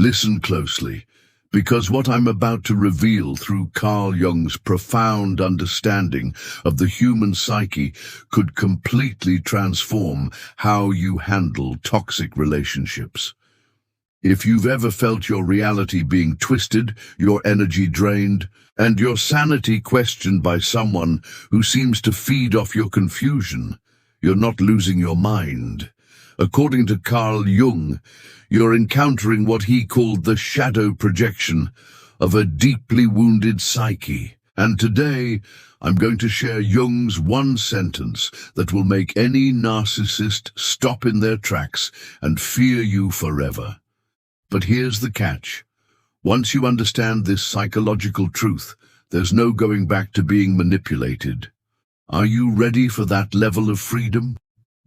Listen closely, because what I'm about to reveal through Carl Jung's profound understanding of the human psyche could completely transform how you handle toxic relationships. If you've ever felt your reality being twisted, your energy drained, and your sanity questioned by someone who seems to feed off your confusion, you're not losing your mind. According to Carl Jung, you're encountering what he called the shadow projection of a deeply wounded psyche. And today, I'm going to share Jung's one sentence that will make any narcissist stop in their tracks and fear you forever. But here's the catch. Once you understand this psychological truth, there's no going back to being manipulated. Are you ready for that level of freedom?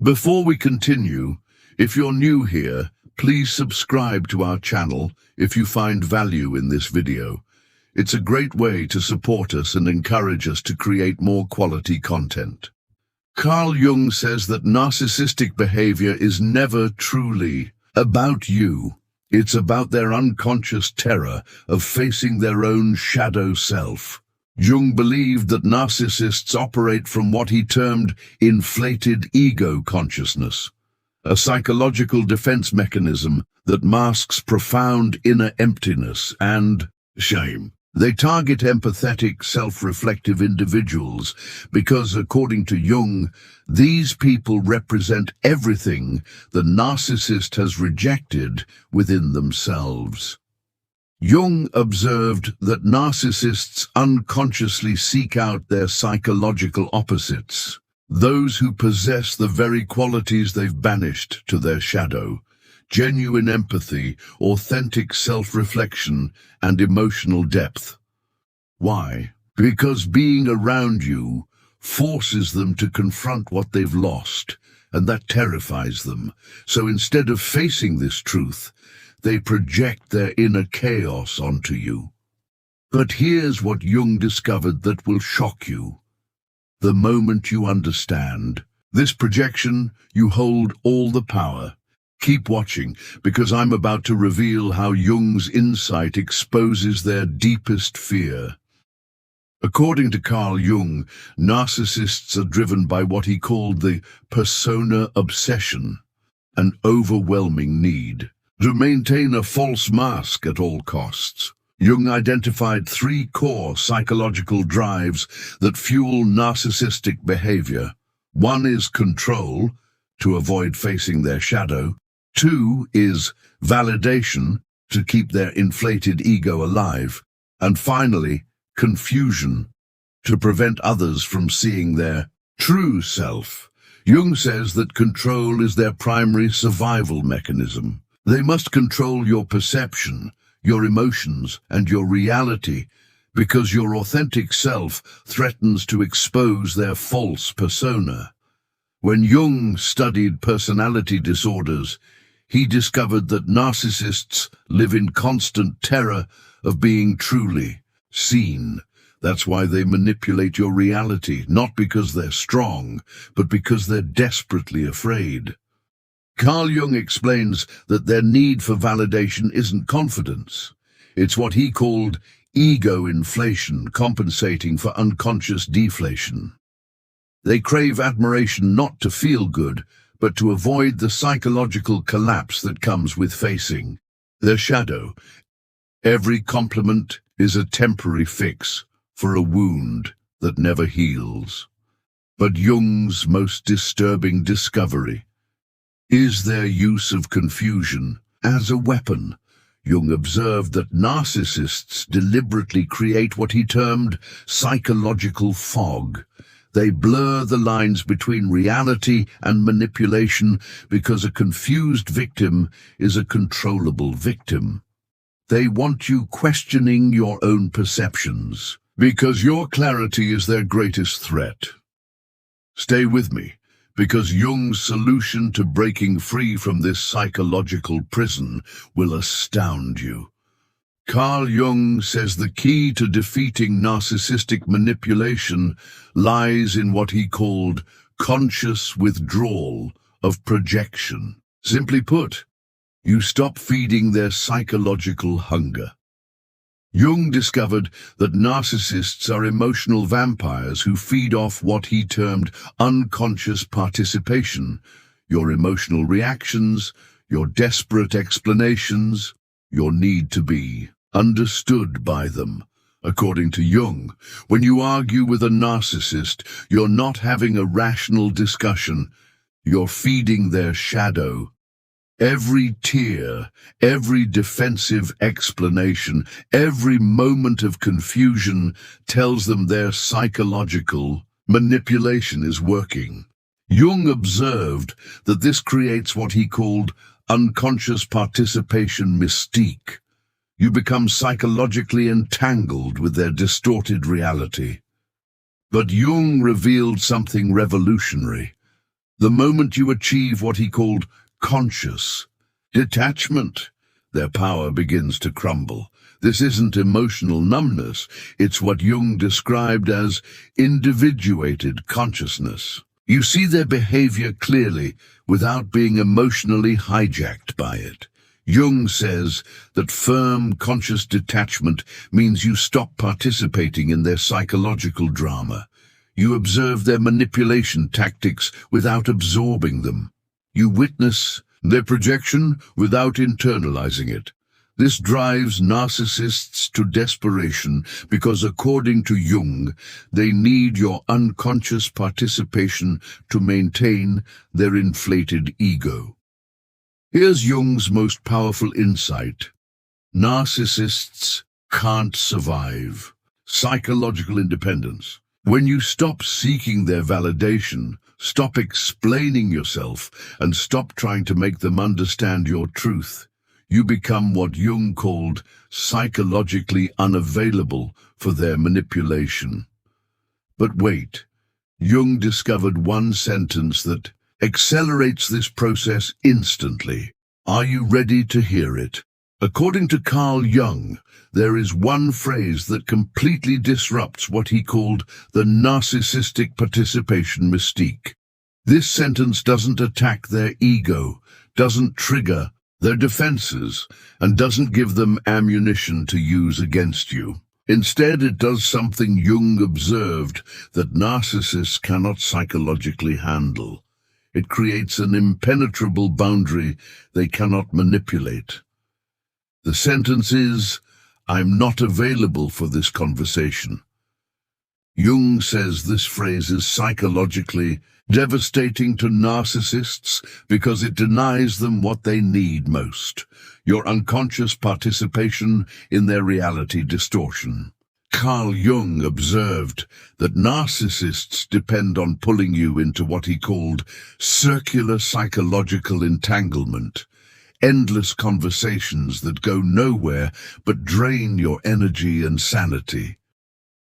Before we continue, if you're new here, please subscribe to our channel if you find value in this video. It's a great way to support us and encourage us to create more quality content. Carl Jung says that narcissistic behavior is never truly about you. It's about their unconscious terror of facing their own shadow self. Jung believed that narcissists operate from what he termed inflated ego consciousness, a psychological defense mechanism that masks profound inner emptiness and shame. They target empathetic, self-reflective individuals because, according to Jung, these people represent everything the narcissist has rejected within themselves. Jung observed that narcissists unconsciously seek out their psychological opposites, those who possess the very qualities they've banished to their shadow: genuine empathy, authentic self-reflection, and emotional depth. Why? Because being around you forces them to confront what they've lost, and that terrifies them. So instead of facing this truth, they project their inner chaos onto you. But here's what Jung discovered that will shock you. The moment you understand this projection, you hold all the power. Keep watching, because I'm about to reveal how Jung's insight exposes their deepest fear. According to Carl Jung, narcissists are driven by what he called the persona obsession, an overwhelming need to maintain a false mask at all costs. Jung identified 3 core psychological drives that fuel narcissistic behavior. 1 is control, to avoid facing their shadow. 2 is validation, to keep their inflated ego alive. And finally, confusion, to prevent others from seeing their true self. Jung says that control is their primary survival mechanism. They must control your perception, your emotions, and your reality, because your authentic self threatens to expose their false persona. When Jung studied personality disorders, he discovered that narcissists live in constant terror of being truly seen. That's why they manipulate your reality, not because they're strong, but because they're desperately afraid. Carl Jung explains that their need for validation isn't confidence. It's what he called ego inflation, compensating for unconscious deflation. They crave admiration not to feel good, but to avoid the psychological collapse that comes with facing their shadow. Every compliment is a temporary fix for a wound that never heals. But Jung's most disturbing discovery is their use of confusion as a weapon. Jung observed that narcissists deliberately create what he termed psychological fog. They blur the lines between reality and manipulation because a confused victim is a controllable victim. They want you questioning your own perceptions, because your clarity is their greatest threat. Stay with me, because Jung's solution to breaking free from this psychological prison will astound you. Carl Jung says the key to defeating narcissistic manipulation lies in what he called conscious withdrawal of projection. Simply put, You stop feeding their psychological hunger. Jung discovered that narcissists are emotional vampires who feed off what he termed unconscious participation, your emotional reactions, your desperate explanations, your need to be understood by them. According to Jung, when you argue with a narcissist, you're not having a rational discussion, you're feeding their shadow. Every tear, every defensive explanation, every moment of confusion tells them their psychological manipulation is working. Jung observed that this creates what he called unconscious participation mystique. You become psychologically entangled with their distorted reality. But Jung revealed something revolutionary. The moment you achieve what he called conscious detachment, their power begins to crumble. This isn't emotional numbness, it's what Jung described as individuated consciousness. You see their behavior clearly without being emotionally hijacked by it. Jung says that firm, conscious detachment means you stop participating in their psychological drama. You observe their manipulation tactics without absorbing them. You witness their projection without internalizing it. This drives narcissists to desperation because, according to Jung, they need your unconscious participation to maintain their inflated ego. Here's Jung's most powerful insight. Narcissists can't survive psychological independence. When you stop seeking their validation, stop explaining yourself, and stop trying to make them understand your truth, you become what Jung called psychologically unavailable for their manipulation. But wait, Jung discovered one sentence that accelerates this process instantly. Are you ready to hear it? According to Carl Jung, there is one phrase that completely disrupts what he called the narcissistic participation mystique. This sentence doesn't attack their ego, doesn't trigger their defenses, and doesn't give them ammunition to use against you. Instead, it does something Jung observed that narcissists cannot psychologically handle. It creates an impenetrable boundary they cannot manipulate. The sentence is, "I'm not available for this conversation." Jung says this phrase is psychologically devastating to narcissists because it denies them what they need most, your unconscious participation in their reality distortion. Carl Jung observed that narcissists depend on pulling you into what he called circular psychological entanglement, endless conversations that go nowhere but drain your energy and sanity.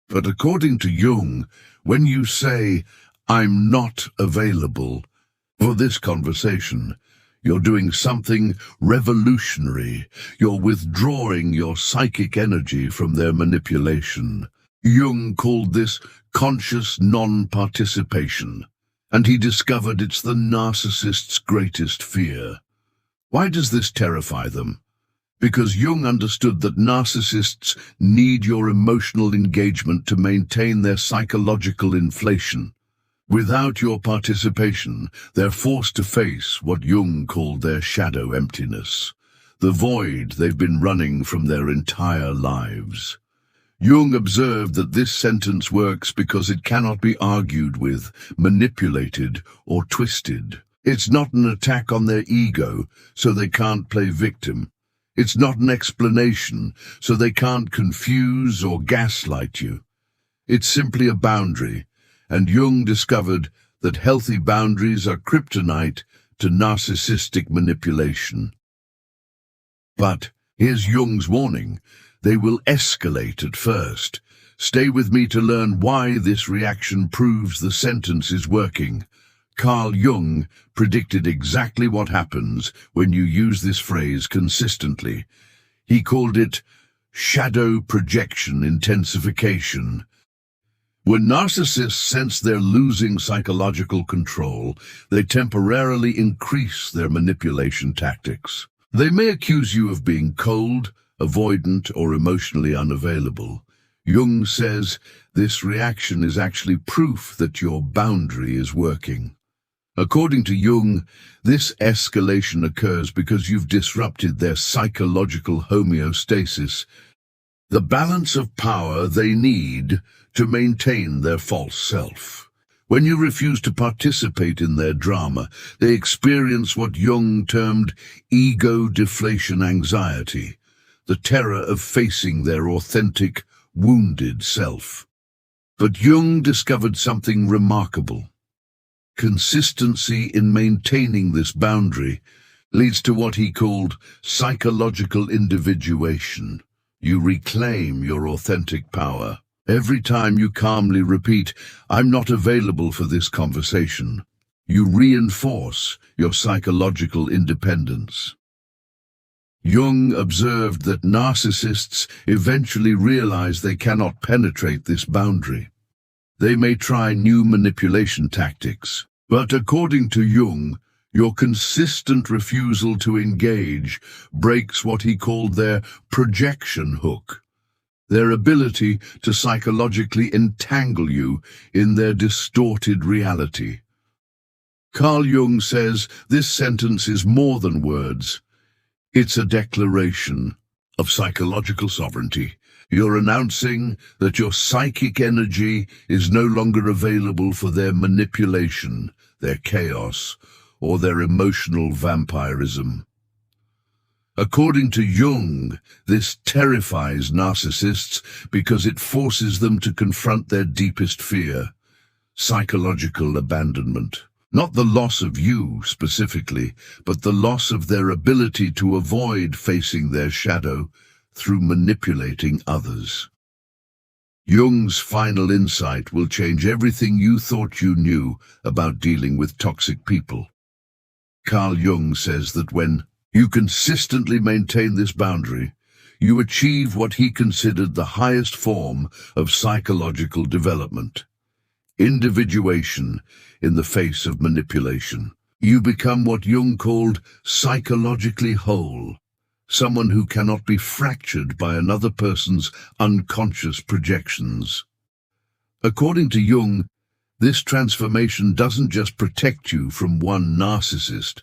But according to Jung, when you say, "I'm not available for this conversation," you're doing something revolutionary. You're withdrawing your psychic energy from their manipulation. Jung called this conscious non-participation, and he discovered it's the narcissist's greatest fear. Why does this terrify them? Because Jung understood that narcissists need your emotional engagement to maintain their psychological inflation. Without your participation, they're forced to face what Jung called their shadow emptiness, the void they've been running from their entire lives. Jung observed that this sentence works because it cannot be argued with, manipulated, or twisted. It's not an attack on their ego, so they can't play victim. It's not an explanation, so they can't confuse or gaslight you. It's simply a boundary, and Jung discovered that healthy boundaries are kryptonite to narcissistic manipulation. But here's Jung's warning. They will escalate at first. Stay with me to learn why this reaction proves the sentence is working. Carl Jung predicted exactly what happens when you use this phrase consistently. He called it shadow projection intensification. When narcissists sense they're losing psychological control, they temporarily increase their manipulation tactics. They may accuse you of being cold, avoidant, or emotionally unavailable. Jung says this reaction is actually proof that your boundary is working. According to Jung, this escalation occurs because you've disrupted their psychological homeostasis, the balance of power they need to maintain their false self. When you refuse to participate in their drama, they experience what Jung termed ego deflation anxiety, the terror of facing their authentic, wounded self. But Jung discovered something remarkable. Consistency in maintaining this boundary leads to what he called psychological individuation. You reclaim your authentic power. Every time you calmly repeat, "I'm not available for this conversation," you reinforce your psychological independence. Jung observed that narcissists eventually realize they cannot penetrate this boundary. They may try new manipulation tactics, but according to Jung, your consistent refusal to engage breaks what he called their projection hook, their ability to psychologically entangle you in their distorted reality. Carl Jung says this sentence is more than words. It's a declaration of psychological sovereignty. You're announcing that your psychic energy is no longer available for their manipulation, their chaos, or their emotional vampirism. According to Jung, this terrifies narcissists because it forces them to confront their deepest fear, psychological abandonment. Not the loss of you specifically, but the loss of their ability to avoid facing their shadow through manipulating others. Jung's final insight will change everything you thought you knew about dealing with toxic people. Carl Jung says that when you consistently maintain this boundary, you achieve what he considered the highest form of psychological development: individuation in the face of manipulation. You become what Jung called psychologically whole, someone who cannot be fractured by another person's unconscious projections. According to Jung, this transformation doesn't just protect you from one narcissist,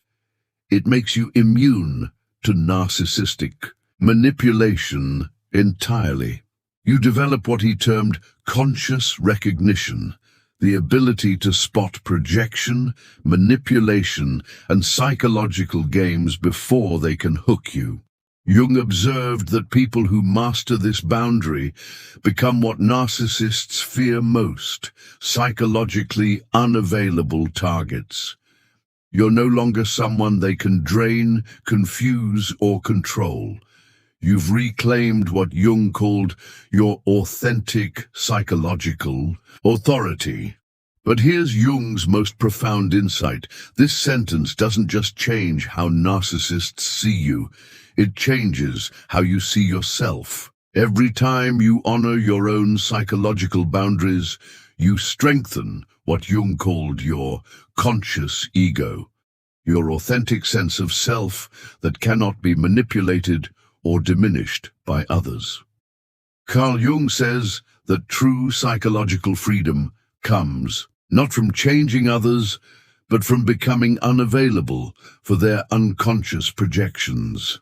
it makes you immune to narcissistic manipulation entirely. You develop what he termed conscious recognition, the ability to spot projection, manipulation, and psychological games before they can hook you. Jung observed that people who master this boundary become what narcissists fear most: psychologically unavailable targets. You're no longer someone they can drain, confuse, or control. You've reclaimed what Jung called your authentic psychological authority. But here's Jung's most profound insight. This sentence doesn't just change how narcissists see you, it changes how you see yourself. Every time you honor your own psychological boundaries, you strengthen what Jung called your conscious ego, your authentic sense of self that cannot be manipulated or diminished by others. Carl Jung says that true psychological freedom comes not from changing others, but from becoming unavailable for their unconscious projections.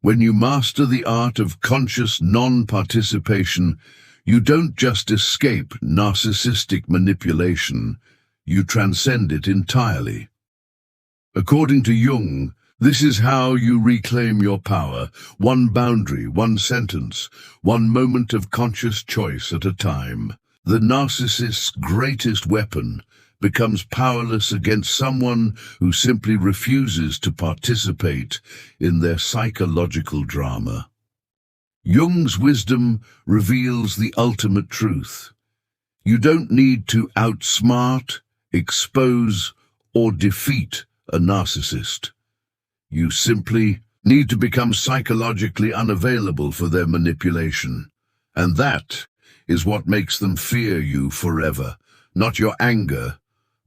When you master the art of conscious non-participation, you don't just escape narcissistic manipulation, you transcend it entirely. According to Jung, this is how you reclaim your power, one boundary, one sentence, one moment of conscious choice at a time. The narcissist's greatest weapon becomes powerless against someone who simply refuses to participate in their psychological drama. Jung's wisdom reveals the ultimate truth. You don't need to outsmart, expose, or defeat a narcissist. You simply need to become psychologically unavailable for their manipulation. And that is what makes them fear you forever. Not your anger,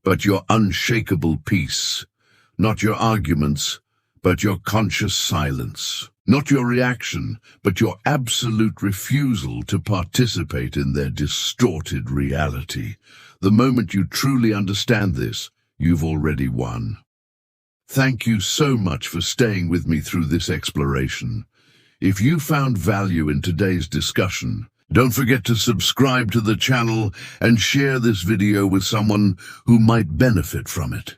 but your unshakable peace. Not your arguments, but your conscious silence. Not your reaction, but your absolute refusal to participate in their distorted reality. The moment you truly understand this, you've already won. Thank you so much for staying with me through this exploration. If you found value in today's discussion, don't forget to subscribe to the channel and share this video with someone who might benefit from it.